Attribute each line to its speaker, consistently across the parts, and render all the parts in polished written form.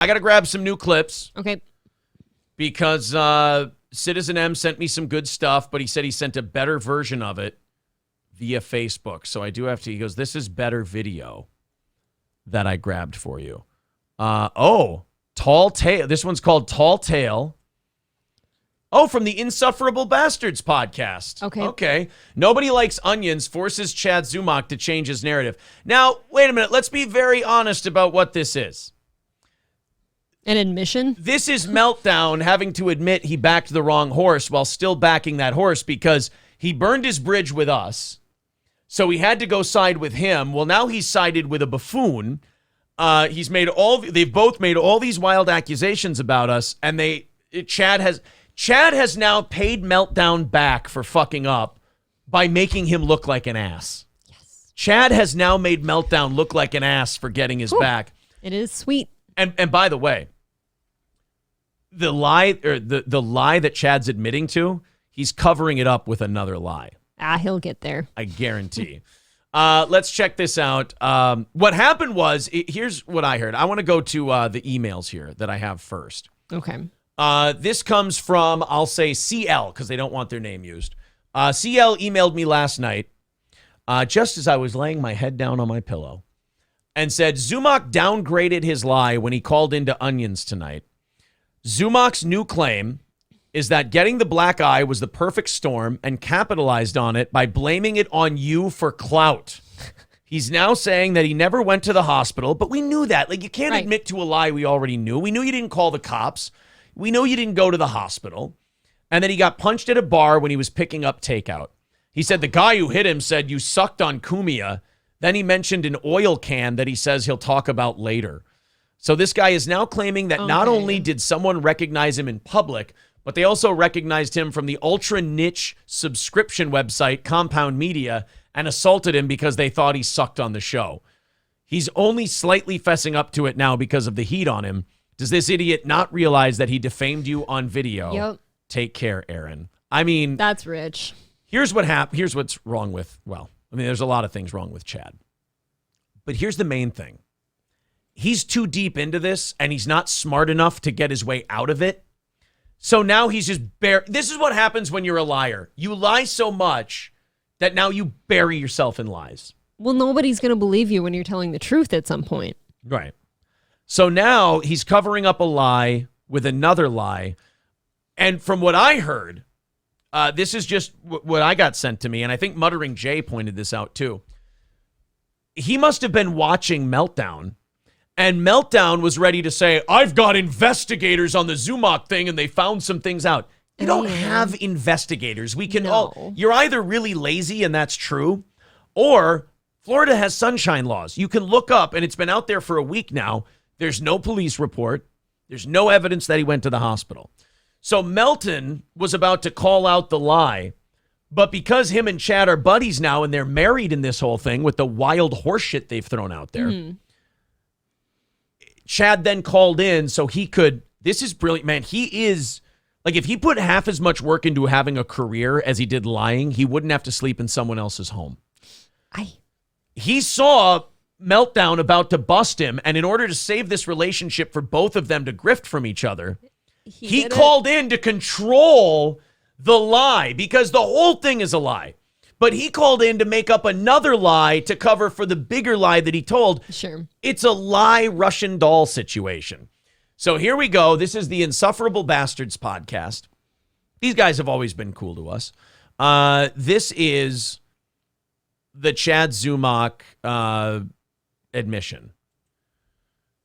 Speaker 1: I got to grab some new clips.
Speaker 2: Okay.
Speaker 1: Because Citizen M sent me some good stuff, but he said he sent a better version of it via Facebook. So I do have to, he goes, this is better video that I grabbed for you. Tall Tale. This one's called Tall Tale. Oh, from the Insufferable Bastards podcast. Okay. Nobody Likes Onions forces Chad Zumock to change his narrative. Now, wait a minute. Let's be very honest about what this is.
Speaker 2: An admission?
Speaker 1: This is Meltdown having to admit he backed the wrong horse while still backing that horse because he burned his bridge with us. So he had to go side with him. Well, now he's sided with a buffoon. They've both made all these wild accusations about us, and Chad has now paid Meltdown back for fucking up by making him look like an ass.
Speaker 2: Yes.
Speaker 1: Chad has now made Meltdown look like an ass for getting his back.
Speaker 2: It is sweet.
Speaker 1: And by the way, the lie that Chad's admitting to, he's covering it up with another lie.
Speaker 2: He'll get there.
Speaker 1: I guarantee. Let's check this out. What happened was, here's what I heard. I want to go to the emails here that I have first.
Speaker 2: Okay.
Speaker 1: This comes from, I'll say CL, because they don't want their name used. CL emailed me last night, just as I was laying my head down on my pillow, and said, Zumock downgraded his lie when he called into Onions tonight. Zumock's new claim is that getting the black eye was the perfect storm and capitalized on it by blaming it on you for clout. He's now saying that he never went to the hospital, but we knew that. Like, you can't admit to a lie we already knew. We knew you didn't call the cops. We know you didn't go to the hospital. And then he got punched at a bar when he was picking up takeout. He said the guy who hit him said, you sucked on Cumia. Then he mentioned an oil can that he says he'll talk about later. So this guy is now claiming that not only did someone recognize him in public, but they also recognized him from the ultra niche subscription website Compound Media and assaulted him because they thought he sucked on the show. He's only slightly fessing up to it now because of the heat on him. Does this idiot not realize that he defamed you on video?
Speaker 2: Yep.
Speaker 1: Take care, Aaron. I mean,
Speaker 2: that's rich.
Speaker 1: Here's what's wrong with, there's a lot of things wrong with Chad. But here's the main thing. He's too deep into this, and he's not smart enough to get his way out of it. So now he's just this is what happens when you're a liar. You lie so much that now you bury yourself in lies.
Speaker 2: Well, nobody's going to believe you when you're telling the truth at some point.
Speaker 1: Right. So now he's covering up a lie with another lie. And from what I heard, this is just what I got sent to me, and I think Muttering Jay pointed this out too. He must have been watching Meltdown, and Meltdown was ready to say, I've got investigators on the Zumock thing, and they found some things out. You don't have investigators. We can you're either really lazy, and that's true, or Florida has sunshine laws. You can look up, and it's been out there for a week now. There's no police report. There's no evidence that he went to the hospital. So Melton was about to call out the lie, but because him and Chad are buddies now and they're married in this whole thing with the wild horse shit they've thrown out there, Chad then called in so he could, this is brilliant, man. He is, like, if he put half as much work into having a career as he did lying, he wouldn't have to sleep in someone else's home. He saw Meltdown about to bust him, and in order to save this relationship for both of them to grift from each other, he called in to control the lie because the whole thing is a lie. But he called in to make up another lie to cover for the bigger lie that he told.
Speaker 2: Sure. It's
Speaker 1: a lie Russian doll situation. So here we go. This is the Insufferable Bastards podcast. These guys have always been cool to us. This is the Chad Zumock admission.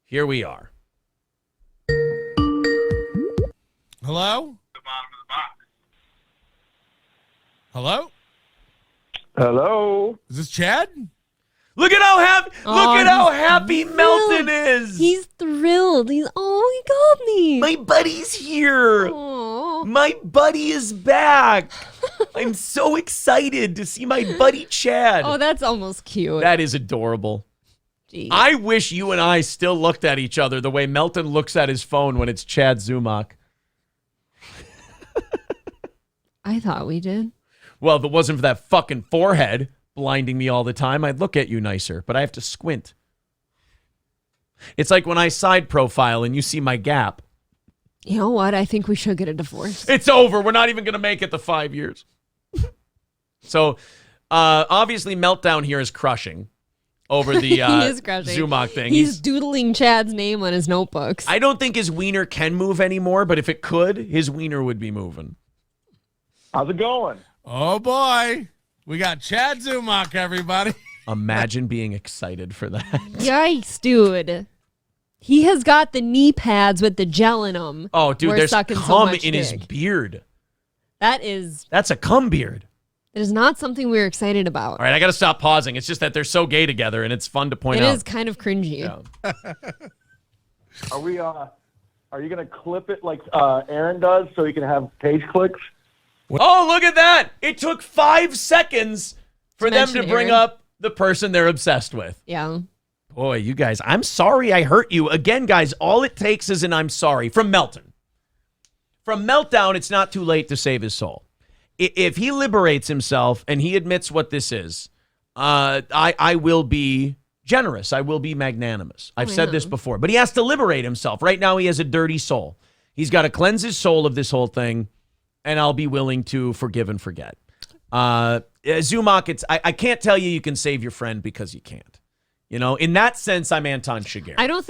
Speaker 1: Here we are.
Speaker 3: Hello? The bottom of the box. Hello?
Speaker 4: Hello?
Speaker 3: Is this Chad?
Speaker 1: Look at how happy Melton is.
Speaker 2: He's thrilled. He got me.
Speaker 1: My buddy's here.
Speaker 2: Aww.
Speaker 1: My buddy is back. I'm so excited to see my buddy Chad.
Speaker 2: Oh, that's almost cute.
Speaker 1: That is adorable.
Speaker 2: Jeez.
Speaker 1: I wish you and I still looked at each other the way Melton looks at his phone when it's Chad Zumock.
Speaker 2: I thought we did.
Speaker 1: Well, if it wasn't for that fucking forehead blinding me all the time, I'd look at you nicer, but I have to squint. It's like when I side profile and you see my gap.
Speaker 2: You know what? I think we should get a divorce.
Speaker 1: It's over. We're not even going to make it the 5 years. So, obviously, Meltdown here is crushing over the
Speaker 2: He is crushing.
Speaker 1: Zumock thing.
Speaker 2: He's doodling Chad's name on his notebooks.
Speaker 1: I don't think his wiener can move anymore, but if it could, his wiener would be moving.
Speaker 4: How's it going?
Speaker 3: Oh, boy. We got Chad Zumock, everybody.
Speaker 1: Imagine being excited for that.
Speaker 2: Yikes, dude. He has got the knee pads with the gel in them.
Speaker 1: Oh, dude,
Speaker 2: We're
Speaker 1: there's
Speaker 2: sucking so
Speaker 1: cum
Speaker 2: much
Speaker 1: in his
Speaker 2: dick.
Speaker 1: beard.
Speaker 2: That's
Speaker 1: a cum beard.
Speaker 2: not something we're excited about.
Speaker 1: All right, I got to stop pausing. It's just that they're so gay together, and it's fun to point out.
Speaker 2: It is kind of cringy.
Speaker 1: Yeah.
Speaker 4: Are you gonna clip it like Aaron does so you can have page clicks?
Speaker 1: Oh, look at that. It took 5 seconds for them to
Speaker 2: mention
Speaker 1: bring
Speaker 2: Aaron.
Speaker 1: up the person they're obsessed with.
Speaker 2: Yeah.
Speaker 1: Boy, you guys, I'm sorry I hurt you. Again, guys, all it takes is an I'm sorry from Melton. From Meltdown, it's not too late to save his soul. If he liberates himself and he admits what this is, I will be generous. I will be magnanimous. I've said this before, but he has to liberate himself. Right now, he has a dirty soul. He's got to cleanse his soul of this whole thing, and I'll be willing to forgive and forget. Zumock, I can't tell you can save your friend because you can't. You know, in that sense, I'm Anton Chigurh.
Speaker 2: I don't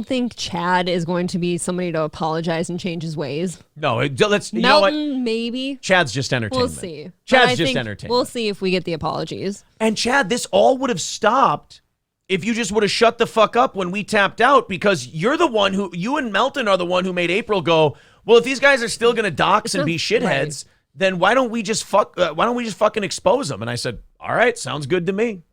Speaker 2: think Chad is going to be somebody to apologize and change his ways.
Speaker 1: No, let's. You
Speaker 2: Melton,
Speaker 1: know what?
Speaker 2: maybe.
Speaker 1: Chad's just entertainment.
Speaker 2: We'll see.
Speaker 1: Chad's just entertainment.
Speaker 2: We'll see if we get the apologies.
Speaker 1: And Chad, this all would have stopped if you just would have shut the fuck up when we tapped out, because you and Melton are the one who made April go, well, if these guys are still going to dox and be shitheads, then why don't we just fucking expose them? And I said, all right, sounds good to me.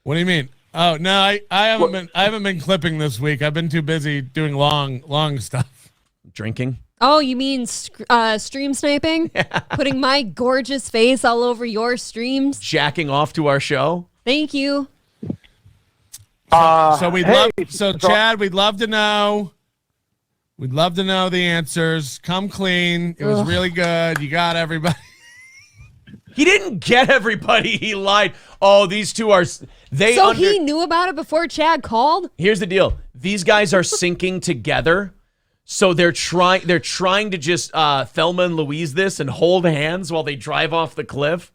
Speaker 3: What do you mean? Oh, no, I haven't been clipping this week. I've been too busy doing long stuff.
Speaker 1: Drinking.
Speaker 2: Oh, you mean stream sniping? Yeah. Putting my gorgeous face all over your streams?
Speaker 1: Jacking off to our show.
Speaker 2: Thank you.
Speaker 3: Chad, we'd love to know. We'd love to know the answers. Come clean. It was really good. You got everybody.
Speaker 1: He didn't get everybody. He lied. Oh, these two are.
Speaker 2: He knew about it before Chad called?
Speaker 1: Here's the deal. These guys are syncing together. So they're trying to just Thelma and Louise this and hold hands while they drive off the cliff.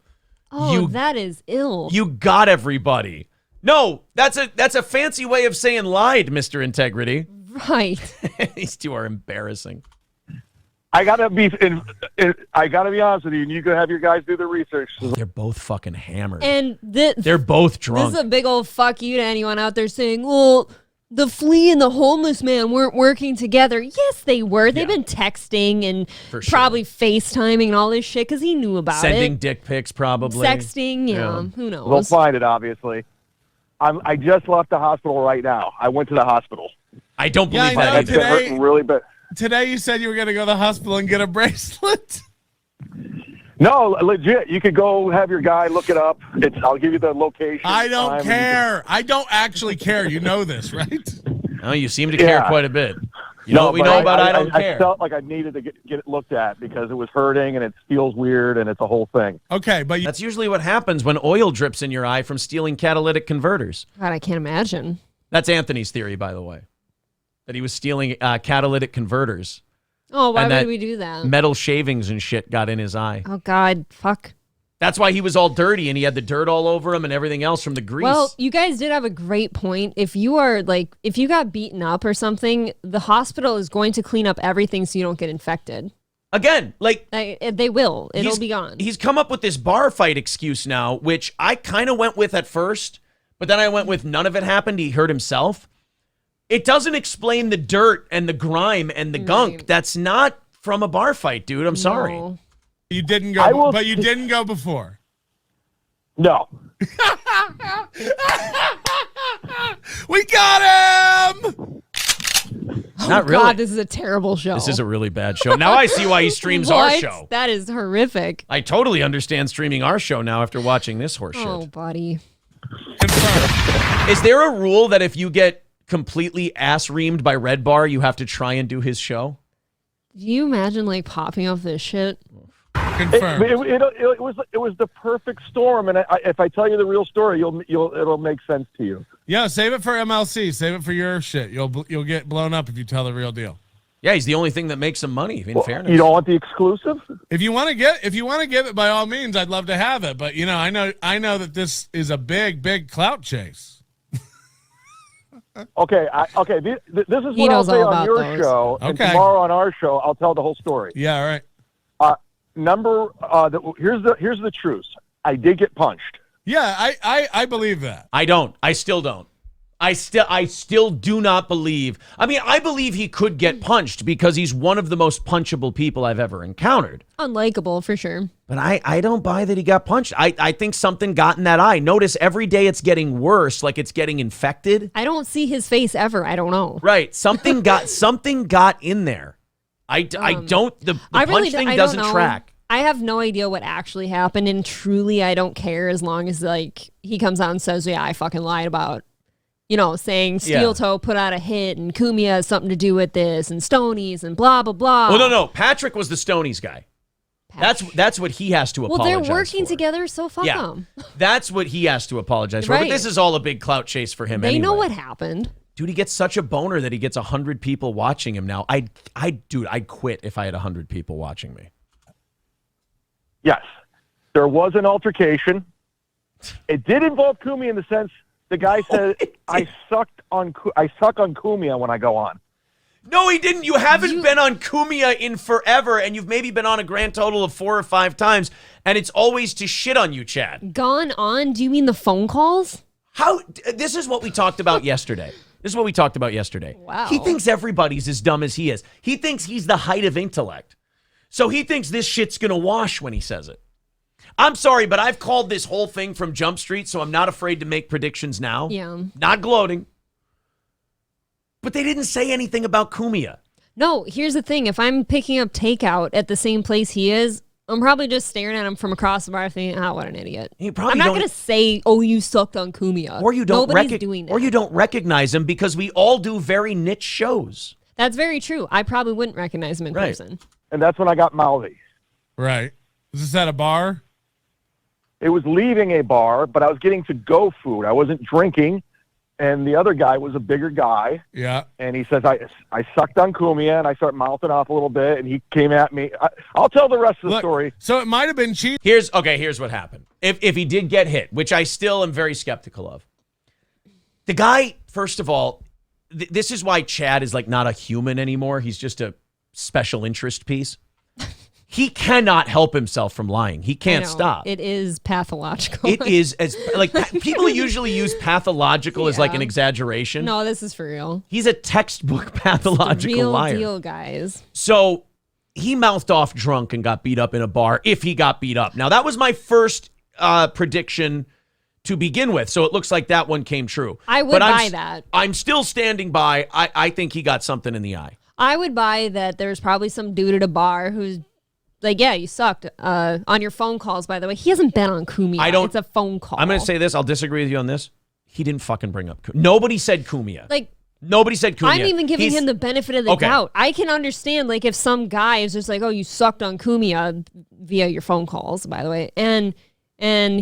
Speaker 2: Oh, that is ill.
Speaker 1: You got everybody. No, that's a fancy way of saying lied, Mr. Integrity.
Speaker 2: Right.
Speaker 1: These two are embarrassing.
Speaker 4: I gotta be honest with you, and you can have your guys do the research.
Speaker 1: They're both fucking hammered.
Speaker 2: And
Speaker 1: they're both drunk.
Speaker 2: This is a big old fuck you to anyone out there saying, well, the flea and the homeless man weren't working together. Yes, they were. They've been texting and probably FaceTiming and all this shit because he knew about
Speaker 1: Sending dick pics, probably.
Speaker 2: Sexting, yeah. Who knows?
Speaker 4: We'll find it, obviously. I just left the hospital right now. I went to the hospital.
Speaker 1: I don't believe that.
Speaker 4: I've been hurting really bad.
Speaker 3: Today you said you were going to go to the hospital and get a bracelet.
Speaker 4: No, legit. You could go have your guy look it up. I'll give you the location.
Speaker 3: I don't care. I don't actually care. You know this, right?
Speaker 1: Oh, you seem to care quite a bit. You know what we know about I don't care?
Speaker 4: I felt like I needed to get it looked at because it was hurting and it feels weird and it's a whole thing.
Speaker 3: Okay, but
Speaker 1: that's usually what happens when oil drips in your eye from stealing catalytic converters.
Speaker 2: God, I can't imagine.
Speaker 1: That's Anthony's theory, by the way. That he was stealing catalytic converters.
Speaker 2: Oh, why would we do that?
Speaker 1: Metal shavings and shit got in his eye.
Speaker 2: Oh, God. Fuck.
Speaker 1: That's why he was all dirty and he had the dirt all over him and everything else from the grease.
Speaker 2: Well, you guys did have a great point. If you got beaten up or something, the hospital is going to clean up everything so you don't get infected.
Speaker 1: Again,
Speaker 2: they will. It'll be gone.
Speaker 1: He's come up with this bar fight excuse now, which I kind of went with at first, but then I went with none of it happened. He hurt himself. It doesn't explain the dirt and the grime and the gunk. That's not from a bar fight, dude. I'm sorry.
Speaker 2: No.
Speaker 3: You didn't go, but you didn't go before.
Speaker 4: No.
Speaker 3: We got him!
Speaker 1: Not really.
Speaker 2: God, this is a terrible show.
Speaker 1: This is a really bad show. Now I see why he streams our show.
Speaker 2: That is horrific.
Speaker 1: I totally understand streaming our show now after watching this horse shit.
Speaker 2: Oh, buddy.
Speaker 3: Confirmed.
Speaker 1: Is there a rule that if you get completely ass-reamed by Red Bar, you have to try and do his show?
Speaker 2: Do you imagine, popping off this shit?
Speaker 3: Confirmed.
Speaker 4: It was the perfect storm, and if I tell you the real story, it'll make sense to you.
Speaker 3: Yeah, save it for MLC. Save it for your shit. You'll get blown up if you tell the real deal.
Speaker 1: Yeah, he's the only thing that makes him money. In fairness,
Speaker 4: you don't want the exclusive.
Speaker 3: If you want to give it, by all means, I'd love to have it. But I know that this is a big clout chase.
Speaker 4: Okay. This is
Speaker 2: He
Speaker 4: what I'll
Speaker 2: knows
Speaker 4: say
Speaker 2: all
Speaker 4: on
Speaker 2: about
Speaker 4: your
Speaker 2: those.
Speaker 4: show, and
Speaker 3: Okay.
Speaker 4: tomorrow on our show, I'll tell the whole story.
Speaker 3: Yeah, all right.
Speaker 4: Here's the truth. I did get punched.
Speaker 3: Yeah, I believe that.
Speaker 1: I don't. I still don't. I still do not believe. I mean, I believe he could get punched because he's one of the most punchable people I've ever encountered.
Speaker 2: Unlikable for sure.
Speaker 1: But I don't buy that he got punched. I think something got in that eye. Notice every day it's getting worse, like it's getting infected.
Speaker 2: I don't see his face ever. I don't know.
Speaker 1: Right. Something got in there. I don't. The punch thing doesn't track.
Speaker 2: I have no idea what actually happened, and truly, I don't care as long as he comes out and says, "Yeah, I fucking lied about." Saying Steel Toe put out a hit and Cumia has something to do with this and Stonies and blah, blah, blah.
Speaker 1: Well, no. Patrick was the Stonies guy. That's what he has to apologize for.
Speaker 2: Well, they're working together, so fuck them.
Speaker 1: That's what he has to apologize for.
Speaker 2: Right.
Speaker 1: But this is all a big clout chase for him
Speaker 2: They
Speaker 1: anyway.
Speaker 2: know what happened.
Speaker 1: Dude, he gets such a boner that he gets 100 people watching him now. I'd quit if I had 100 people watching me.
Speaker 4: Yes, there was an altercation. It did involve Cumia in the sense the guy said, I suck on Cumia when I go on.
Speaker 1: No, he didn't. You haven't been on Cumia in forever, and you've maybe been on a grand total of 4 or 5 times, and it's always to shit on you, Chad.
Speaker 2: Gone on? Do you mean the phone calls?
Speaker 1: This is what we talked about yesterday.
Speaker 2: Wow.
Speaker 1: He thinks everybody's as dumb as he is. He thinks he's the height of intellect. So he thinks this shit's going to wash when he says it. I'm sorry, but I've called this whole thing from Jump Street, so I'm not afraid to make predictions now.
Speaker 2: Yeah.
Speaker 1: Not gloating. But they didn't say anything about Cumia.
Speaker 2: No, here's the thing. If I'm picking up takeout at the same place he is, I'm probably just staring at him from across the bar thinking, what an idiot. I'm not going to say, you sucked on Cumia.
Speaker 1: Or you don't
Speaker 2: Nobody's doing that.
Speaker 1: Or you don't recognize him because we all do very niche shows.
Speaker 2: That's very true. I probably wouldn't recognize him in person.
Speaker 4: And that's when I got mouthy.
Speaker 3: Right. Was this at a bar?
Speaker 4: It was leaving a bar, but I was getting to-go food. I wasn't drinking, and the other guy was a bigger guy.
Speaker 3: Yeah.
Speaker 4: And he says, I sucked on Cumia, and I start mouthing off a little bit, and he came at me. I'll tell the rest of the story.
Speaker 3: So it might have been cheap.
Speaker 1: Here's what happened. If he did get hit, which I still am very skeptical of. The guy, first of all, this is why Chad is not a human anymore. He's just a special interest piece. He cannot help himself from lying. He can't stop.
Speaker 2: It is pathological.
Speaker 1: It is as people usually use pathological as an exaggeration.
Speaker 2: No, this is for real.
Speaker 1: He's a textbook pathological
Speaker 2: real
Speaker 1: liar.
Speaker 2: Real deal, guys.
Speaker 1: So he mouthed off drunk and got beat up in a bar if he got beat up. Now, that was my first prediction to begin with. So it looks like that one came true.
Speaker 2: I would buy that.
Speaker 1: I'm still standing by. I think he got something in the eye.
Speaker 2: I would buy that there's probably some dude at a bar who's you sucked on your phone calls, by the way. He hasn't been on Cumia. It's a phone call.
Speaker 1: I'm going to say this. I'll disagree with you on this. He didn't fucking bring up Cumia. Nobody said Cumia. Nobody said Cumia.
Speaker 2: I'm even giving him the benefit of the doubt. I can understand, if some guy is just you sucked on Cumia via your phone calls, by the way, and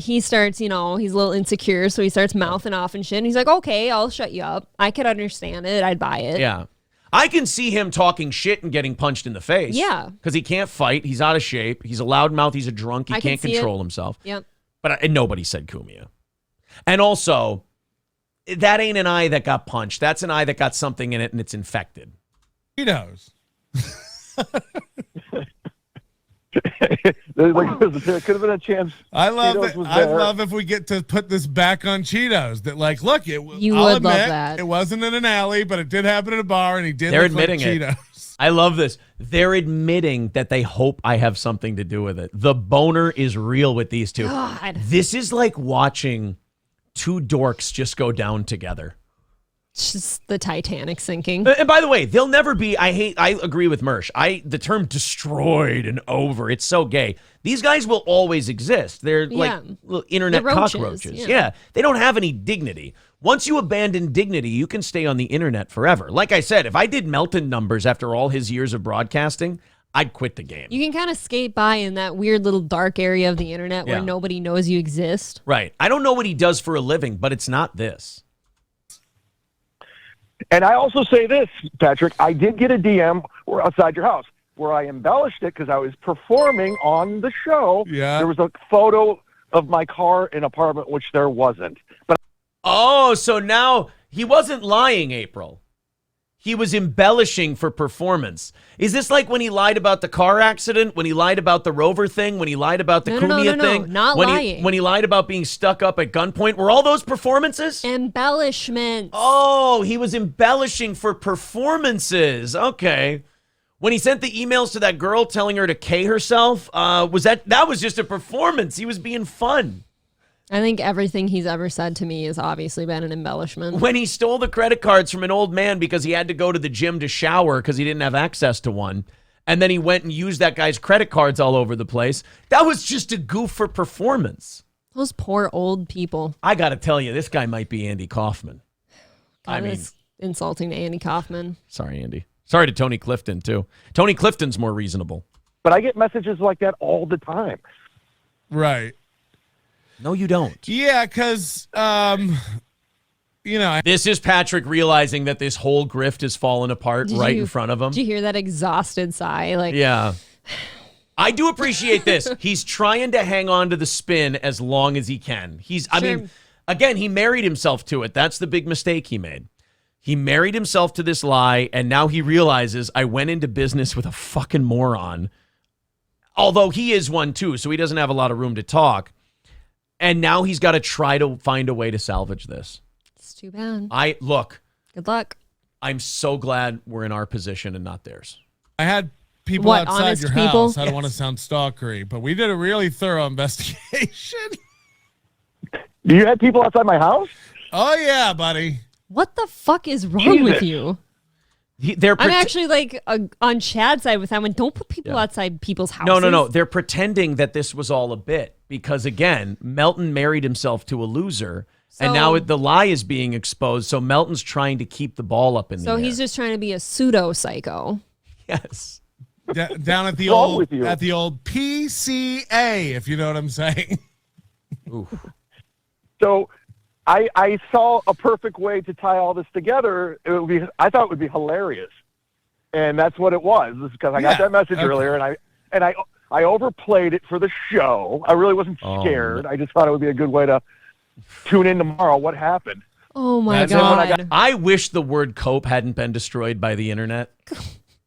Speaker 2: he starts, he's a little insecure, so he starts mouthing off and shit, and he's like, okay, I'll shut you up. I could understand it. I'd buy it.
Speaker 1: Yeah. I can see him talking shit and getting punched in the face.
Speaker 2: Yeah.
Speaker 1: Because he can't fight. He's out of shape. He's a loudmouth. He's a drunk. He can't control himself.
Speaker 2: Yep.
Speaker 1: But nobody said Cumia. And also, that ain't an eye that got punched. That's an eye that got something in it and it's infected.
Speaker 3: He knows.
Speaker 4: There could have been a chance.
Speaker 3: I love if we get to put this back on Cheetos. That look,
Speaker 2: I'll admit, love that.
Speaker 3: It wasn't in an alley, but it did happen at a bar, and he did.
Speaker 1: They're
Speaker 3: look
Speaker 1: admitting
Speaker 3: like
Speaker 1: it.
Speaker 3: Cheetos.
Speaker 1: I love this. They're admitting that they hope I have something to do with it. The boner is real with these two.
Speaker 2: God.
Speaker 1: This is like watching two dorks just go down together.
Speaker 2: It's just the Titanic sinking.
Speaker 1: And by the way, they'll never be, I agree with Mersh. The term destroyed and over, it's so gay. These guys will always exist. They're little internet cockroaches. Yeah. They don't have any dignity. Once you abandon dignity, you can stay on the internet forever. Like I said, if I did Melton numbers after all his years of broadcasting, I'd quit the game.
Speaker 2: You can kind of skate by in that weird little dark area of the internet where nobody knows you exist.
Speaker 1: Right. I don't know what he does for a living, but it's not this.
Speaker 4: And I also say this, Patrick, I did get a DM outside your house where I embellished it because I was performing on the show.
Speaker 3: Yeah.
Speaker 4: There was a photo of my car in an apartment, which there wasn't. But
Speaker 1: Oh, so now he wasn't lying, April. He was embellishing for performance. Is this like when he lied about the car accident, when he lied about the Rover thing, when he lied about the Cumia thing?
Speaker 2: Not lying.
Speaker 1: When he lied about being stuck up at gunpoint? Were all those performances?
Speaker 2: Embellishment.
Speaker 1: Oh, he was embellishing for performances. Okay. When he sent the emails to that girl telling her to K herself, that was just a performance. He was being fun.
Speaker 2: I think everything he's ever said to me has obviously been an embellishment.
Speaker 1: When he stole the credit cards from an old man because he had to go to the gym to shower because he didn't have access to one, and then he went and used that guy's credit cards all over the place, that was just a goof for performance.
Speaker 2: Those poor old people.
Speaker 1: I got to tell you, this guy might be Andy Kaufman.
Speaker 2: God, that's insulting to Andy Kaufman.
Speaker 1: Sorry, Andy. Sorry to Tony Clifton, too. Tony Clifton's more reasonable.
Speaker 4: But I get messages like that all the time.
Speaker 3: Right.
Speaker 1: No, you don't.
Speaker 3: Yeah, because,
Speaker 1: This is Patrick realizing that this whole grift is falling apart in front of him.
Speaker 2: Did you hear that exhausted sigh?
Speaker 1: Yeah. I do appreciate this. He's trying to hang on to the spin as long as he can. I mean, again, he married himself to it. That's the big mistake he made. He married himself to this lie, and now he realizes I went into business with a fucking moron. Although he is one too, so he doesn't have a lot of room to talk. And now he's got to try to find a way to salvage this.
Speaker 2: It's too bad.
Speaker 1: Good
Speaker 2: luck.
Speaker 1: I'm so glad we're in our position and not theirs.
Speaker 3: I had people outside
Speaker 2: honest
Speaker 3: your
Speaker 2: people?
Speaker 3: house. I don't want to sound stalkery, but we did a really thorough investigation.
Speaker 4: You had people outside my house?
Speaker 3: Oh, yeah, buddy.
Speaker 2: What the fuck is wrong with you?
Speaker 1: I'm
Speaker 2: actually on Chad's side with that one. Don't put people outside people's houses.
Speaker 1: No. They're pretending that this was all a bit because, again, Melton married himself to a loser, and now the lie is being exposed. So Melton's trying to keep the ball up in the air.
Speaker 2: So he's just trying to be a pseudo psycho.
Speaker 1: Yes.
Speaker 3: Down at the old PCA, if you know what I'm saying.
Speaker 4: So I saw a perfect way to tie all this together. I thought it would be hilarious, and that's what it was. Because I got that message earlier, and I overplayed it for the show. I really wasn't scared. I just thought it would be a good way to tune in tomorrow. What happened?
Speaker 2: Oh my God!
Speaker 1: I wish the word cope hadn't been destroyed by the internet.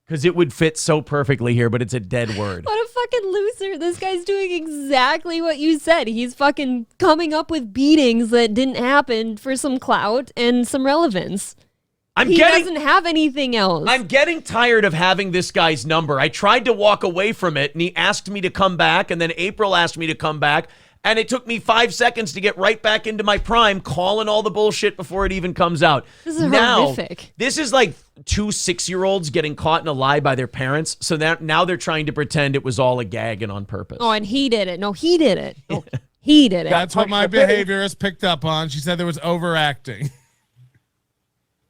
Speaker 1: Because it would fit so perfectly here, but it's a dead word.
Speaker 2: What a fucking loser. This guy's doing exactly what you said. He's fucking coming up with beatings that didn't happen for some clout and some relevance. He doesn't have anything else.
Speaker 1: I'm getting tired of having this guy's number. I tried to walk away from it, and he asked me to come back, and then April asked me to come back, and it took me 5 seconds to get right back into my prime, calling all the bullshit before it even comes out.
Speaker 2: This is horrific.
Speaker 1: This is like 2 6-year-olds getting caught in a lie by their parents. So now they're trying to pretend it was all a gag and on purpose.
Speaker 2: Oh, and he did it. No, he did it. No, he did it.
Speaker 3: That's what my behaviorist picked up on. She said there was overacting.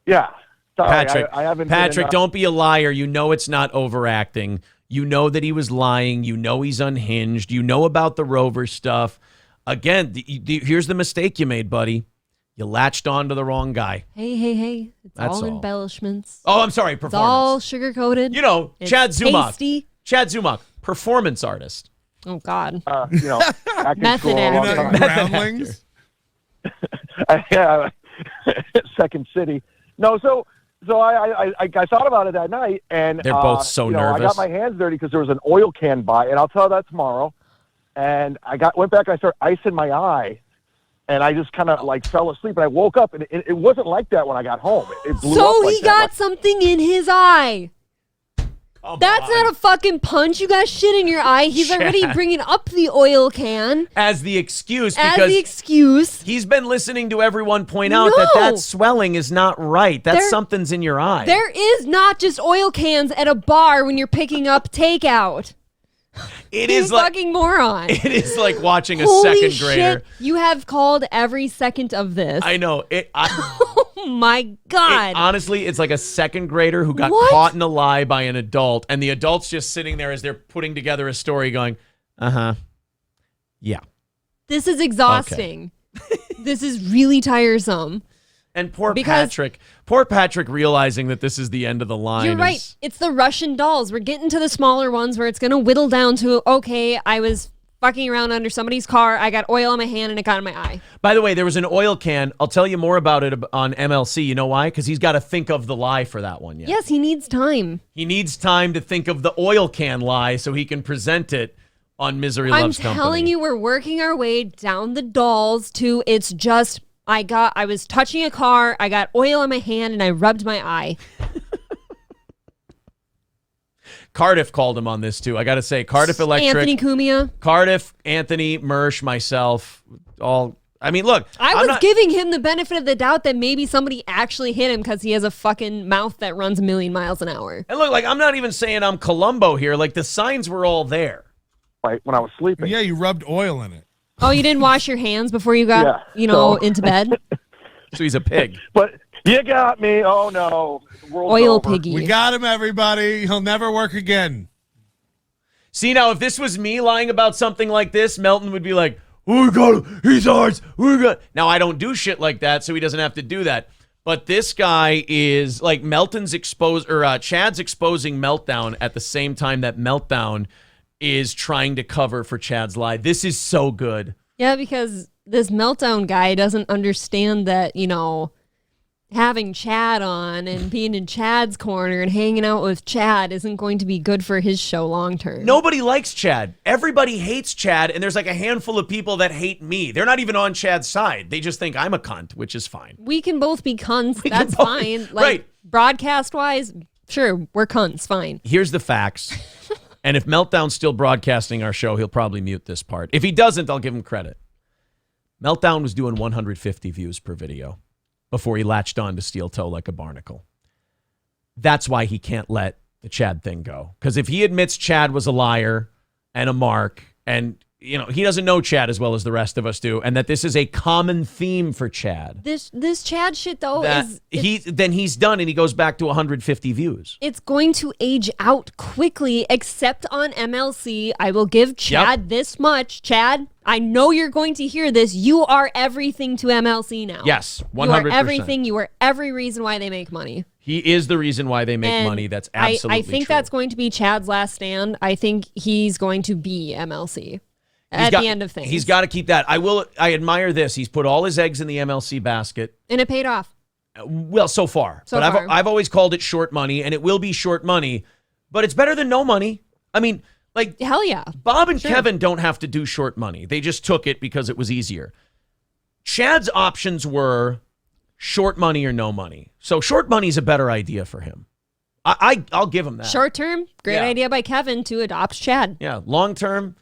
Speaker 4: Yeah. Sorry,
Speaker 1: Patrick,
Speaker 4: I haven't
Speaker 1: Patrick, don't be a liar. You know it's not overacting. You know that he was lying. You know he's unhinged. You know about the Rover stuff. Again, here's the mistake you made, buddy. You latched on to the wrong guy.
Speaker 2: Hey. It's
Speaker 1: That's
Speaker 2: all
Speaker 1: all.
Speaker 2: embellishments.
Speaker 1: Oh, I'm sorry. Performance.
Speaker 2: It's all sugar-coated.
Speaker 1: You know,
Speaker 2: It's
Speaker 1: Chad Zumock.
Speaker 2: tasty.
Speaker 1: Chad Zumock, performance artist.
Speaker 2: Oh, God.
Speaker 4: back in
Speaker 2: Method
Speaker 4: school a long
Speaker 2: actor.
Speaker 4: time.
Speaker 3: Groundlings.
Speaker 4: Yeah, Second City. No, so I thought about it that night, and
Speaker 1: They're both so nervous.
Speaker 4: I got my hands dirty because there was an oil can by, and I'll tell that tomorrow. And went back and I started icing my eye, and I just kind of fell asleep. And I woke up, and it wasn't like that when I got home. It blew up
Speaker 2: So
Speaker 4: like
Speaker 2: he
Speaker 4: that.
Speaker 2: got something in his eye. That's
Speaker 1: on.
Speaker 2: not a fucking punch. You got shit in your eye. He's already bringing up the oil can
Speaker 1: As the excuse
Speaker 2: as
Speaker 1: because
Speaker 2: the excuse.
Speaker 1: he's been listening to everyone point out that swelling is not right. Something's in your eye.
Speaker 2: There is not just oil cans at a bar when you're picking up takeout.
Speaker 1: It
Speaker 2: You
Speaker 1: is like
Speaker 2: fucking moron.
Speaker 1: it is like watching a
Speaker 2: Holy
Speaker 1: second grader.
Speaker 2: shit. You have called every second of this.
Speaker 1: I know it.
Speaker 2: Oh Oh my God.
Speaker 1: Honestly, it's like a second grader who got
Speaker 2: What?
Speaker 1: caught in a lie by an adult, and the adult's just sitting there as they're putting together a story going, yeah.
Speaker 2: This is exhausting. This is really tiresome.
Speaker 1: And poor Patrick realizing that this is the end of the line.
Speaker 2: You're right. It's the Russian dolls. We're getting to the smaller ones where it's going to whittle down to, okay, I was fucking around under somebody's car. I got oil on my hand and it got in my eye.
Speaker 1: By the way, there was an oil can. I'll tell you more about it on MLC. You know why? Because he's got to think of the lie for that one yet.
Speaker 2: Yes, he needs time.
Speaker 1: He needs time to think of the oil can lie so he can present it on Misery Loves Company.
Speaker 2: I'm telling you, we're working our way down the dolls to it's just, I was touching a car, I got oil on my hand, and I rubbed my eye.
Speaker 1: Cardiff called him on this too. I got to say, Cardiff Electric.
Speaker 2: Anthony Cumia.
Speaker 1: Cardiff, Anthony, Mersh, myself, all. I mean, look.
Speaker 2: I was giving him the benefit of the doubt that maybe somebody actually hit him because he has a fucking mouth that runs 1,000,000 miles an hour.
Speaker 1: And look, like, I'm not even saying I'm Columbo here. Like, the signs were all there.
Speaker 4: Right, when I was sleeping.
Speaker 3: Yeah, you rubbed oil in it.
Speaker 2: Oh, you didn't wash your hands before you got, into bed?
Speaker 1: So he's a pig.
Speaker 4: But you got me. Oh, no. World's
Speaker 2: Oil
Speaker 4: over.
Speaker 2: piggy.
Speaker 3: We got him, everybody. He'll never work again.
Speaker 1: See, now, if this was me lying about something like this, Melton would be like, oh, we got him. He's ours. We got. Now, I don't do shit like that, so he doesn't have to do that. But this guy is like Chad's exposing Meltdown at the same time that Meltdown is trying to cover for Chad's lie. This is so good.
Speaker 2: Yeah, because this Meltdown guy doesn't understand that, having Chad on and being in Chad's corner and hanging out with Chad isn't going to be good for his show long term.
Speaker 1: Nobody likes Chad. Everybody hates Chad, and there's like a handful of people that hate me. They're not even on Chad's side. They just think I'm a cunt, which is fine.
Speaker 2: We can both be cunts. That's fine. Like,
Speaker 1: right.
Speaker 2: Broadcast-wise, sure, we're cunts. Fine.
Speaker 1: Here's the facts. And if Meltdown's still broadcasting our show, he'll probably mute this part. If he doesn't, I'll give him credit. Meltdown was doing 150 views per video before he latched on to Steel Toe like a barnacle. That's why he can't let the Chad thing go. Because if he admits Chad was a liar and a mark, and he doesn't know Chad as well as the rest of us do, and that this is a common theme for Chad.
Speaker 2: This Chad shit though
Speaker 1: then he's done and he goes back to 150 views.
Speaker 2: It's going to age out quickly, except on MLC. I will give Chad this much. Chad, I know you're going to hear this. You are everything to MLC now.
Speaker 1: Yes, 100%.
Speaker 2: You are everything. You are every reason why they make money.
Speaker 1: He is the reason why they make money. That's absolutely
Speaker 2: I think
Speaker 1: true.
Speaker 2: that's going to be Chad's last stand. I think he's going to be MLC. At the end of things.
Speaker 1: He's got to keep that. I admire this. He's put all his eggs in the MLC basket.
Speaker 2: And it paid off.
Speaker 1: Well, so far. I've always called it short money, and it will be short money, but it's better than no money. I mean, like,
Speaker 2: hell yeah.
Speaker 1: Bob and Kevin don't have to do short money. They just took it because it was easier. Chad's options were short money or no money. So short money is a better idea for him. I'll give him that.
Speaker 2: Short term, great idea by Kevin to adopt Chad.
Speaker 1: Yeah, long term.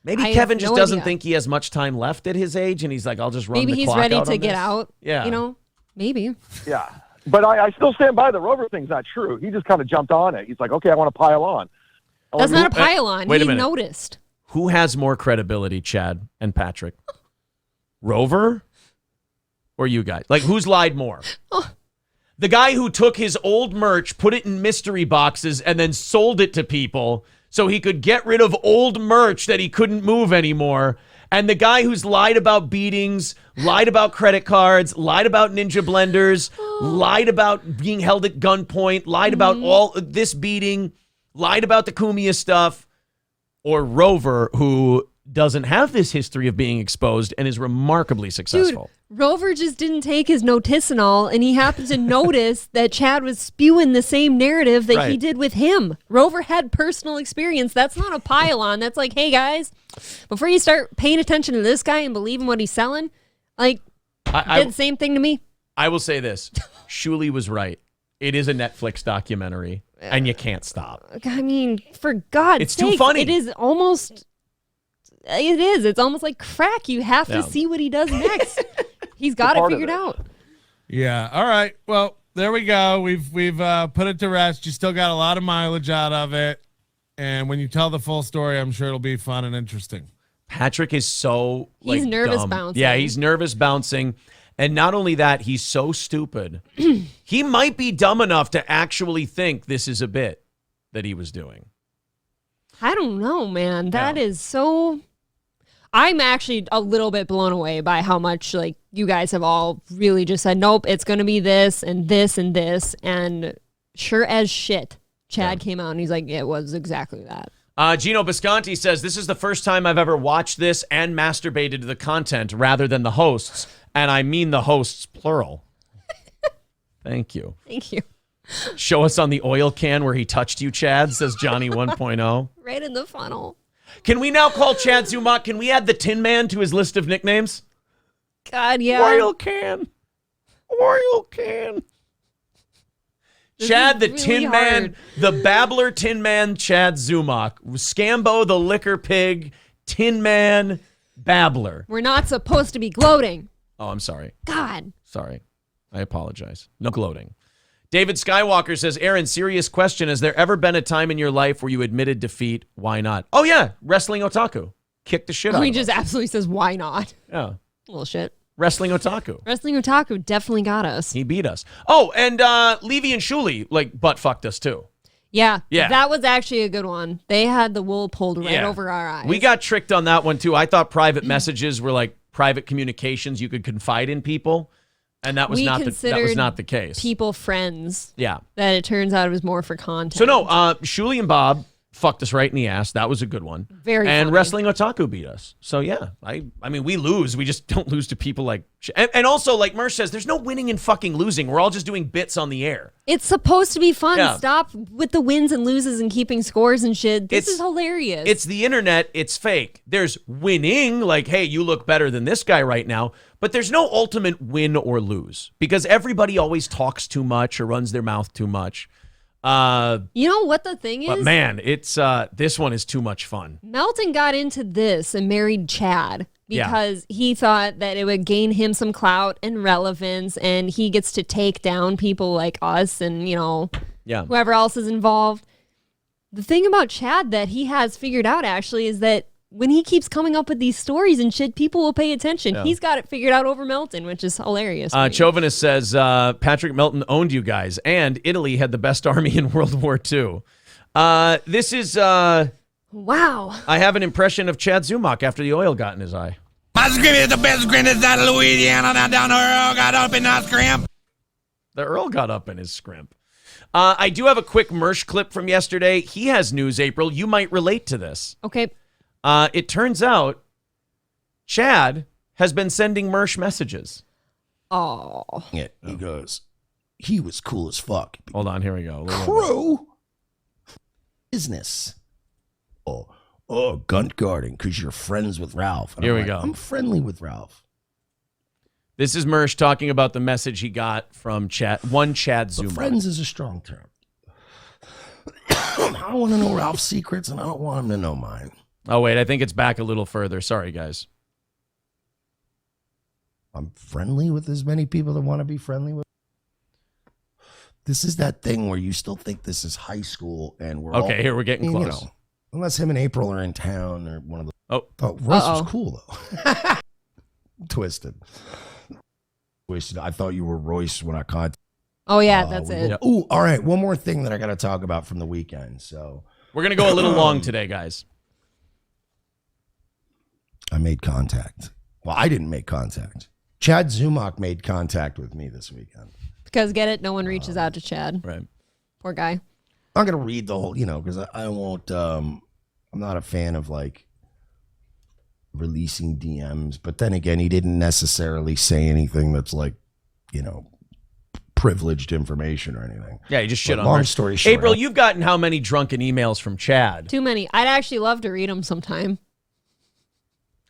Speaker 1: Maybe Kevin just doesn't think he has much time left at his age, and he's like, I'll just run the clock out.
Speaker 2: Maybe he's ready to get out.
Speaker 1: Yeah.
Speaker 2: Maybe.
Speaker 4: Yeah. But I still stand by the Rover thing's not true. He just kind of jumped on it. He's like, okay, I want to pile on.
Speaker 2: That's not a pile on.
Speaker 1: Wait a minute.
Speaker 2: Noticed.
Speaker 1: Who has more credibility, Chad and Patrick? Rover or you guys? Like, who's lied more? The guy who took his old merch, put it in mystery boxes, and then sold it to people so he could get rid of old merch that he couldn't move anymore. And the guy who's lied about beatings, lied about credit cards, lied about ninja blenders, lied about being held at gunpoint, lied about all this beating, lied about the Cumia stuff, or Rover, who doesn't have this history of being exposed and is remarkably successful.
Speaker 2: Dude, Rover just didn't take his noticinol, and he happened to notice that Chad was spewing the same narrative that he did with him. Rover had personal experience. That's not a pile-on. That's like, hey, guys, before you start paying attention to this guy and believing what he's selling, like, did the same thing to me.
Speaker 1: I will say this. Shuli was right. It is a Netflix documentary, and you can't stop.
Speaker 2: I mean, for God's sake.
Speaker 1: It's too funny.
Speaker 2: It is almost... It is. It's almost like crack. You have to see what he does next. He's got it figured out.
Speaker 3: Yeah. All right. Well, there we go. We've put it to rest. You still got a lot of mileage out of it. And when you tell the full story, I'm sure it'll be fun and interesting.
Speaker 1: Patrick is so
Speaker 2: he's nervous
Speaker 1: dumb.
Speaker 2: bouncing.
Speaker 1: Yeah, he's nervous bouncing. And not only that, he's so stupid. He might be dumb enough to actually think this is a bit that he was doing.
Speaker 2: I don't know, man. That is so... I'm actually a little bit blown away by how much like you guys have all really just said, nope, it's going to be this and this and this. And sure as shit, Chad came out and he's like, it was exactly that.
Speaker 1: Gino Bisconti says, this is the first time I've ever watched this and masturbated to the content rather than the hosts. And I mean the hosts, plural. Thank you.
Speaker 2: Thank you.
Speaker 1: Show us on the oil can where he touched you, Chad, says Johnny 1.0.
Speaker 2: Right in the funnel.
Speaker 1: Can we now call Chad Zumock? Can we add the Tin Man to his list of nicknames?
Speaker 2: God, yeah.
Speaker 1: Oil can. Oil can. Chad the
Speaker 2: really
Speaker 1: Tin Man, the babbler Tin Man, Chad Zumock. Scambo the liquor pig, Tin Man, babbler.
Speaker 2: We're not supposed to be gloating.
Speaker 1: Oh, I'm sorry.
Speaker 2: God.
Speaker 1: Sorry. I apologize. No gloating. David Skywalker says, Aaron, serious question. Has there ever been a time in your life where you admitted defeat? Why not? Oh, yeah. Wrestling Otaku. Kick the shit out of
Speaker 2: He just
Speaker 1: us.
Speaker 2: absolutely says, why not?
Speaker 1: Yeah.
Speaker 2: Little shit.
Speaker 1: Wrestling Otaku.
Speaker 2: Wrestling Otaku definitely got us.
Speaker 1: He beat us. Oh, and Levy and Shuli, like, butt fucked us too.
Speaker 2: Yeah.
Speaker 1: Yeah.
Speaker 2: That was actually a good one. They had the wool pulled right over our eyes.
Speaker 1: We got tricked on that one too. I thought private messages were like private communications. You could confide in people. And that was not the case.
Speaker 2: People friends.
Speaker 1: Yeah.
Speaker 2: That it turns out it was more for content.
Speaker 1: So no, Shuli and Bob fucked us right in the ass. That was a good one.
Speaker 2: Very
Speaker 1: And
Speaker 2: funny.
Speaker 1: Wrestling Otaku beat us. So yeah, I mean, we lose. We just don't lose to people like... And also, like Mersh says, there's no winning and fucking losing. We're all just doing bits on the air.
Speaker 2: It's supposed to be fun.
Speaker 1: Yeah.
Speaker 2: Stop with the wins and loses and keeping scores and shit. This is hilarious.
Speaker 1: It's the internet. It's fake. There's winning, like, hey, you look better than this guy right now. But there's no ultimate win or lose because everybody always talks too much or runs their mouth too much.
Speaker 2: You know what the thing is?
Speaker 1: But man, it's this one is too much fun.
Speaker 2: Melton got into this and married Chad because he thought that it would gain him some clout and relevance, and he gets to take down people like us and, you know, whoever else is involved. The thing about Chad that he has figured out actually is that when he keeps coming up with these stories and shit, people will pay attention. Yeah. He's got it figured out over Melton, which is hilarious.
Speaker 1: Chauvinist says, Patrick Melton owned you guys, and Italy had the best army in World War II. This is...
Speaker 2: wow.
Speaker 1: I have an impression of Chad Zumock after the oil got in his eye.
Speaker 5: My scream is the best scream out of Louisiana. Now down the Earl got up in that scrimp.
Speaker 1: The Earl got up in his scrimp. I do have a quick Mersh clip from yesterday. He has news, April. You might relate to this.
Speaker 2: Okay.
Speaker 1: It turns out Chad has been sending Mersh messages.
Speaker 2: Oh.
Speaker 5: Yeah, he goes, he was cool as fuck.
Speaker 1: Hold on, here we go.
Speaker 5: Crew business. Oh, gun guarding because you're friends with Ralph. And
Speaker 1: Here we
Speaker 5: I'm
Speaker 1: go.
Speaker 5: I'm friendly with Ralph.
Speaker 1: This is Mersh talking about the message he got from Chad Zumock.
Speaker 5: But friends is a strong term. I don't want to know Ralph's secrets, and I don't want him to know mine.
Speaker 1: Oh, wait, I think it's back a little further. Sorry, guys.
Speaker 5: I'm friendly with as many people that want to be friendly with. This is that thing where you still think this is high school, and we're
Speaker 1: okay. Here we're getting close.
Speaker 5: You know, unless him and April are in town or one of the.
Speaker 1: Oh,
Speaker 5: Royce was cool though. Twisted. I thought you were Royce when I contacted.
Speaker 2: Oh yeah, that's it.
Speaker 5: Oh, all right. One more thing that I got to talk about from the weekend. So
Speaker 1: we're gonna go a little long today, guys.
Speaker 5: I made contact. Well, I didn't make contact. Chad Zumock made contact with me this weekend.
Speaker 2: Because get it, no one reaches out to Chad.
Speaker 1: Right.
Speaker 2: Poor guy.
Speaker 5: I'm gonna read the whole, because I won't. I'm not a fan of like releasing DMs, but then again, he didn't necessarily say anything that's like, privileged information or anything.
Speaker 1: Yeah, you just shit on.
Speaker 5: Long story short,
Speaker 1: April, you've gotten how many drunken emails from Chad?
Speaker 2: Too many. I'd actually love to read them sometime.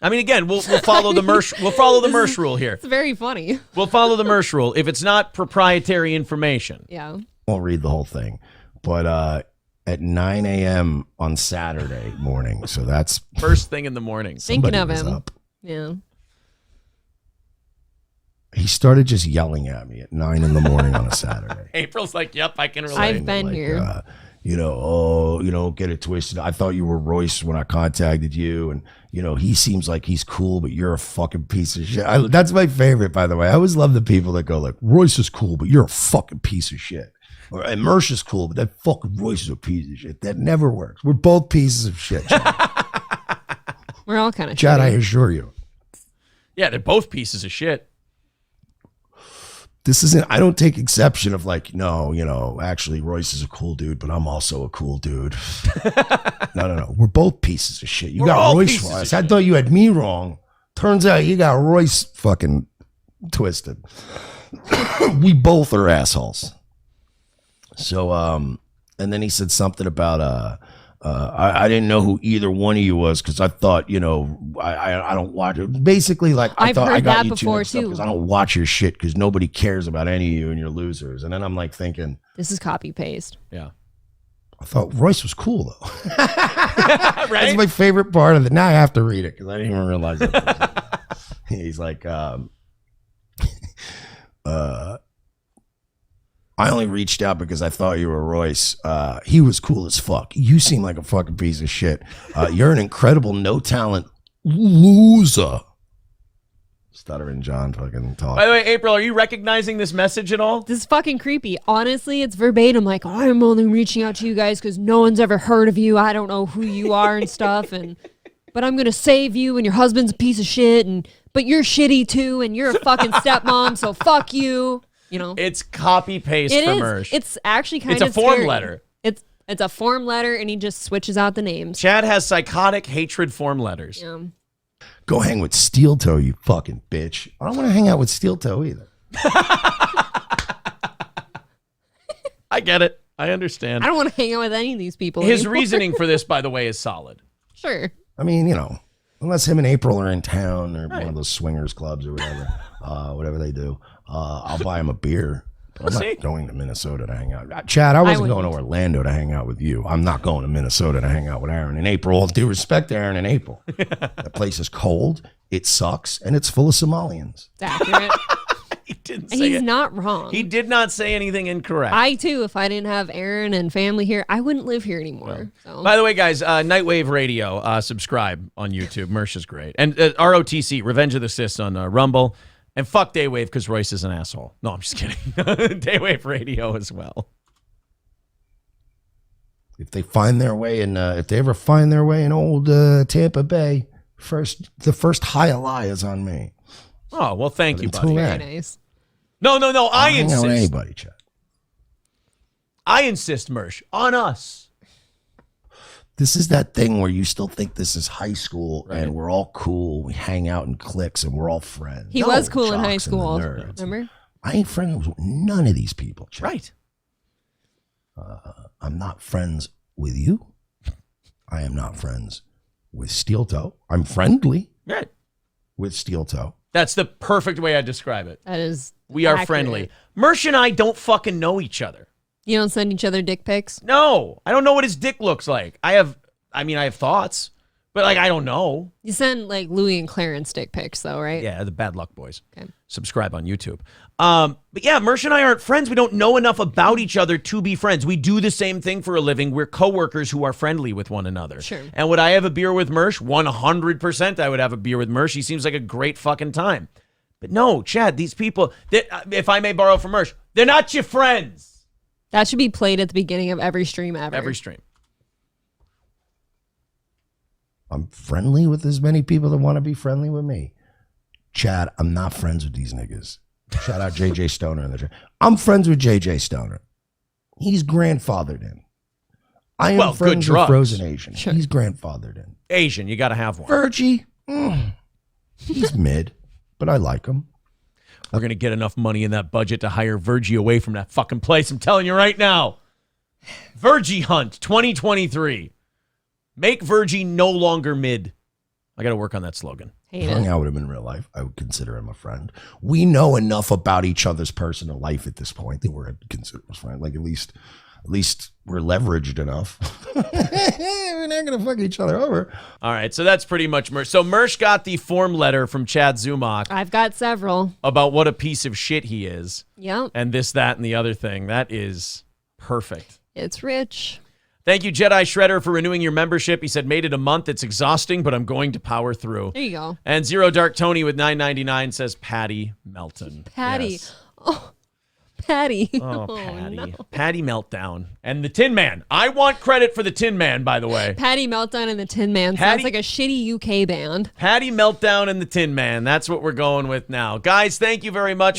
Speaker 1: I mean, again, we'll follow the Mersh. We'll follow the Mersh rule here.
Speaker 2: It's very funny.
Speaker 1: We'll follow the Mersh rule. If it's not proprietary information,
Speaker 2: yeah,
Speaker 5: won't read the whole thing. But at 9 a.m. on Saturday morning, so that's
Speaker 1: first thing in the morning.
Speaker 2: Thinking of him.
Speaker 5: Up.
Speaker 2: Yeah.
Speaker 5: He started just yelling at me at 9 in the morning on a Saturday.
Speaker 1: April's like, "Yep, I can relate."
Speaker 2: I've been here.
Speaker 5: get it twisted. I thought you were Royce when I contacted you, and he seems like he's cool, but you're a fucking piece of shit. That's my favorite, by the way. I always love the people that go like, Royce is cool, but you're a fucking piece of shit. And Mersh is cool, but that fucking Royce is a piece of shit. That never works. We're both pieces of shit, Chad.
Speaker 2: We're all kind of
Speaker 5: Chad,
Speaker 2: shitty.
Speaker 5: I assure you.
Speaker 1: Yeah, they're both pieces of shit.
Speaker 5: This isn't, I don't take exception of like, no, actually Royce is a cool dude, but I'm also a cool dude. No. We're both pieces of shit. You got Royce wrong. I thought you had me wrong. Turns out you got Royce fucking twisted. We both are assholes. So, and then he said something about, I didn't know who either one of you was because I thought, I don't watch it. Basically, like I thought I got you
Speaker 2: before too.
Speaker 5: Because I don't watch your shit because nobody cares about any of you and you're losers. And then I'm like thinking,
Speaker 2: this is copy paste.
Speaker 1: Yeah.
Speaker 5: I thought Royce was cool though.
Speaker 1: Right?
Speaker 5: That's my favorite part of it. Now I have to read it because I didn't even realize it. He's like, I only reached out because I thought you were Royce. He was cool as fuck. You seem like a fucking piece of shit. You're an incredible no talent loser. Stuttering John fucking talk.
Speaker 1: By the way, April, are you recognizing this message at all?
Speaker 2: This is fucking creepy. Honestly, it's verbatim. Like, I'm only reaching out to you guys because no one's ever heard of you. I don't know who you are and stuff. But I'm gonna save you. And your husband's a piece of shit. But you're shitty too. And you're a fucking stepmom. So fuck you.
Speaker 1: It's copy paste from Mersh.
Speaker 2: It's actually kind of
Speaker 1: It's a form
Speaker 2: scary.
Speaker 1: letter.
Speaker 2: It's a form letter, and he just switches out the names.
Speaker 1: Chad has psychotic hatred form letters.
Speaker 2: Yeah.
Speaker 5: Go hang with Steel Toe, you fucking bitch. I don't want to hang out with Steel Toe either.
Speaker 1: I get it. I understand.
Speaker 2: I don't want to hang out with any of these people.
Speaker 1: His
Speaker 2: anymore.
Speaker 1: reasoning for this, by the way, is solid.
Speaker 2: Sure.
Speaker 5: I mean, unless him and April are in town or one of those swingers clubs or whatever they do, I'll buy him a beer. But I'm not going to Minnesota to hang out. Chad, I wasn't going to Orlando to hang out with you. I'm not going to Minnesota to hang out with Aaron and April. All due respect to Aaron and April. That place is cold, it sucks, and it's full of Somalians.
Speaker 2: It's accurate.
Speaker 1: He didn't say
Speaker 2: He's
Speaker 1: it.
Speaker 2: not wrong.
Speaker 1: He did not say anything incorrect.
Speaker 2: I, too, if I didn't have Aaron and family here, I wouldn't live here anymore. So.
Speaker 1: By the way, guys, Nightwave Radio, subscribe on YouTube. Mersh is great. And ROTC, Revenge of the Sis on Rumble. And fuck Daywave because Royce is an asshole. No, I'm just kidding. Daywave Radio as well.
Speaker 5: If they find their way if they ever find their way in old Tampa Bay, the first high is on me.
Speaker 1: Oh, well, thank you,
Speaker 5: Until
Speaker 1: buddy.
Speaker 5: then,
Speaker 2: Very nice.
Speaker 1: No, I
Speaker 5: hang out with
Speaker 1: insist.
Speaker 5: anybody, Chad.
Speaker 1: I insist, Mersh, on us.
Speaker 5: This is that thing where you still think this is high school and we're all cool. We hang out in cliques and we're all friends.
Speaker 2: He was cool in high
Speaker 5: jocks and the
Speaker 2: school.
Speaker 5: nerds.
Speaker 2: Remember?
Speaker 5: I ain't friends with none of these people, Chad.
Speaker 1: Right.
Speaker 5: I'm not friends with you. I am not friends with Steel Toe. I'm friendly
Speaker 1: Right.
Speaker 5: with Steel Toe.
Speaker 1: That's the perfect way I describe it.
Speaker 2: That is
Speaker 1: We are
Speaker 2: accurate.
Speaker 1: friendly. Mersh and I don't fucking know each other.
Speaker 2: You don't send each other dick pics?
Speaker 1: No, I don't know what his dick looks like. I have thoughts, but I don't know.
Speaker 2: You send like Louis and Clarence dick pics though, right?
Speaker 1: Yeah, the Bad Luck Boys.
Speaker 2: Okay.
Speaker 1: Subscribe on YouTube. But yeah, Mersh and I aren't friends. We don't know enough about each other to be friends. We do the same thing for a living. We're coworkers who are friendly with one another.
Speaker 2: Sure.
Speaker 1: And would I have a beer with Mersh? 100% I would have a beer with Mersh. He seems like a great fucking time. But no, Chad, these people, if I may borrow from Mersh, they're not your friends.
Speaker 2: That should be played at the beginning of every stream ever.
Speaker 1: Every stream.
Speaker 5: I'm friendly with as many people that want to be friendly with me. Chad, I'm not friends with these niggas. Shout out JJ Stoner in the chat. I'm friends with JJ Stoner. He's grandfathered in. I am friends with
Speaker 1: drugs.
Speaker 5: Frozen Asian.
Speaker 2: Sure.
Speaker 5: He's grandfathered in.
Speaker 1: Asian, you got to have one.
Speaker 5: Virgie, he's mid, but I like him.
Speaker 1: We're going to get enough money in that budget to hire Virgie away from that fucking place. I'm telling you right now. Virgie Hunt 2023. Make Virgie no longer mid. I got to work on that slogan.
Speaker 2: Hate
Speaker 5: Hung
Speaker 2: it.
Speaker 5: out with him in real life. I would consider him a friend. We know enough about each other's personal life at this point that we're considered a friend. Like at least we're leveraged enough. We're not gonna fuck each other over.
Speaker 1: All right, so that's pretty much Mersh. So Mersh got the form letter from Chad Zumock
Speaker 2: I've got several.
Speaker 1: about what a piece of shit he is,
Speaker 2: Yep.
Speaker 1: and this, that, and the other thing. That is perfect.
Speaker 2: It's rich.
Speaker 1: Thank you, Jedi Shredder, for renewing your membership. He said, made it a month. It's exhausting, but I'm going to power through.
Speaker 2: There you go.
Speaker 1: And Zero Dark Tony with $9.99 says Patty Melton.
Speaker 2: Patty.
Speaker 1: Yes.
Speaker 2: Oh, Patty.
Speaker 1: Oh, Patty.
Speaker 2: No.
Speaker 1: Patty Meltdown. And the Tin Man. I want credit for the Tin Man, by the way.
Speaker 2: Patty Meltdown and the Tin Man. Sounds like a shitty UK band.
Speaker 1: Patty Meltdown and the Tin Man. That's what we're going with now. Guys, thank you very much.